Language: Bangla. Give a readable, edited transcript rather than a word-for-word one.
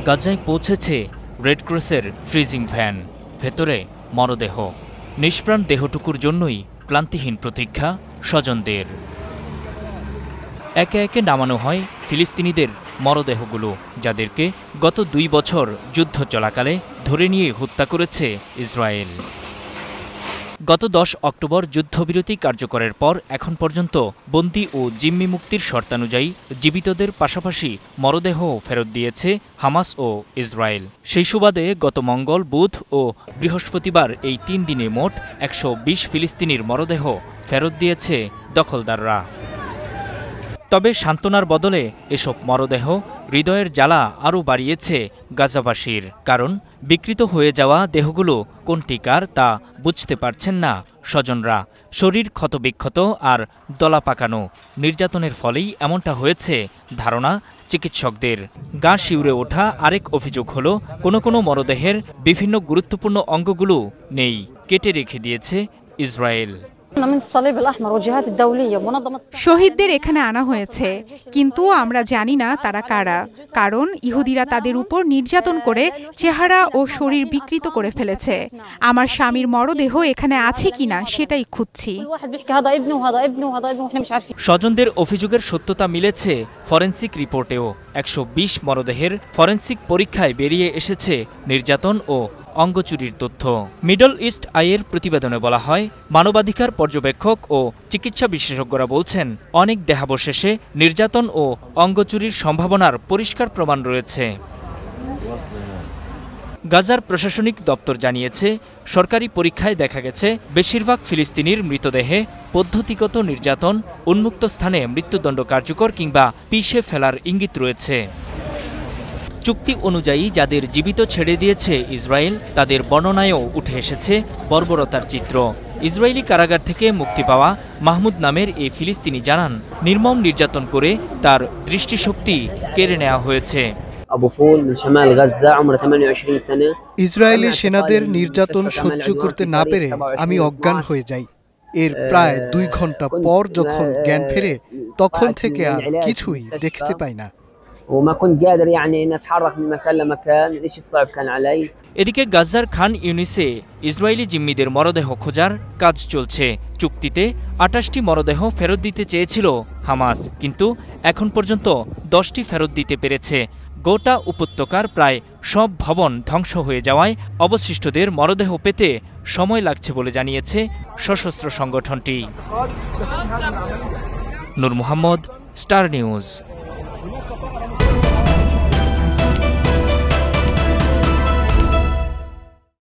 গাজায় পৌঁছেছে রেড ক্রসের ফ্রিজিং ভ্যান, ভেতরে মরদেহ। নিষ্প্রাণ দেহটুকুর জন্যই ক্লান্তিহীন প্রতীক্ষা স্বজনদের। একে একে নামানো হয় ফিলিস্তিনিদের মরদেহগুলো, যাদেরকে গত 2 বছর যুদ্ধ চলাকালে ধরে নিয়ে হত্যা করেছে ইসরায়েল। গত 10 অক্টোবর যুদ্ধবিরতি কার্যকরের পর এখন পর্যন্ত বন্দী ও জিম্মি মুক্তির শর্তানুযায়ী জীবিতদের পাশাপাশি মরদেহও ফেরত দিয়েছে হামাস ও ইসরায়েল। সেই সুবাদে গত মঙ্গল, বুধ ও বৃহস্পতিবার এই 3 দিনে মোট 120 ফিলিস্তিনির মরদেহ ফেরত দিয়েছে দখলদাররা। তবে সান্ত্বনার বদলে এসব মরদেহ হৃদয়ের জ্বালা আরও বাড়িয়েছে গাজাবাসীর। কারণ বিকৃত হয়ে যাওয়া দেহগুলো কোনটিকার তা বুঝতে পারছেন না স্বজনরা। শরীর ক্ষতবিক্ষত আর দলা পাকানো, নির্যাতনের ফলেই এমনটা হয়েছে ধারণা চিকিৎসকদের। গা শিউরে ওঠা আরেক অভিযোগ হলো কোনো মরদেহের বিভিন্ন গুরুত্বপূর্ণ অঙ্গগুলো নেই, কেটে রেখে দিয়েছে ইসরায়েল। শহীদদের এখানে আনা হয়েছে, কিন্তু আমরা জানি না তারা কারা, কারণ ইহুদিরা তাদের উপর নির্যাতন করে চেহারা ও শরীর বিকৃত করে ফেলেছে। আমার স্বামীর মরদেহ এখানে আছে কিনা সেটাই খুঁজছি। স্বজনদের অভিযোগের সত্যতা মিলেছে ফরেনসিক রিপোর্টেও। 120 মরদেহের ফরেনসিক পরীক্ষায় বেরিয়ে এসেছে নির্যাতন ও অঙ্গচুরির তথ্য। মিডল ইস্ট আইয়ের প্রতিবেদনে বলা হয়, মানবাধিকার পর্যবেক্ষক ও চিকিৎসা বিশেষজ্ঞরা বলছেন, অনেক দেহাবশেষে নির্যাতন ও অঙ্গচুরির সম্ভাবনার পরিষ্কার প্রমাণ রয়েছে। গাজার প্রশাসনিক দপ্তর জানিয়েছে, সরকারি পরীক্ষায় দেখা গেছে বেশিরভাগ ফিলিস্তিনির মৃতদেহে পদ্ধতিগত নির্যাতন, উন্মুক্ত স্থানে মৃত্যুদণ্ড কার্যকর কিংবা পিষে ফেলার ইঙ্গিত রয়েছে। চুক্তি অনুযায়ী যাদের জীবিত ছেড়ে দিয়েছে ইসরায়েল, তাদের বর্ণনায়ও উঠে এসেছে বর্বরতার চিত্র। ইসরায়েলি কারাগার থেকে মুক্তি পাওয়া মাহমুদ নামের এই ফিলিস্তিনি জানান, নির্মম নির্যাতন করে তার দৃষ্টিশক্তি কেড়ে নেওয়া হয়েছে। ইসরায়েলি সেনাদের নির্যাতন সহ্য করতে না পেরে আমি অজ্ঞান হয়ে যাই। এর প্রায় 2 ঘন্টা পর যখন জ্ঞান ফেরে, তখন থেকে আর কিছুই দেখতে পাই না। এদিকে গাজার খান ইউনিসে ইসরায়েলি জিম্মিদের মরদেহ খোঁজার কাজ চলছে। চুক্তিতে 28টি মরদেহ ফেরত দিতে চেয়েছিল হামাস, কিন্তু এখন পর্যন্ত 10টি ফেরত দিতে পেরেছে। গোটা উপত্যকার প্রায় সব ভবন ধ্বংস হয়ে যাওয়ায় অবশিষ্টদের মরদেহ পেতে সময় লাগছে বলে জানিয়েছে সশস্ত্র সংগঠনটি। নূর মোহাম্মদ, স্টার নিউজ।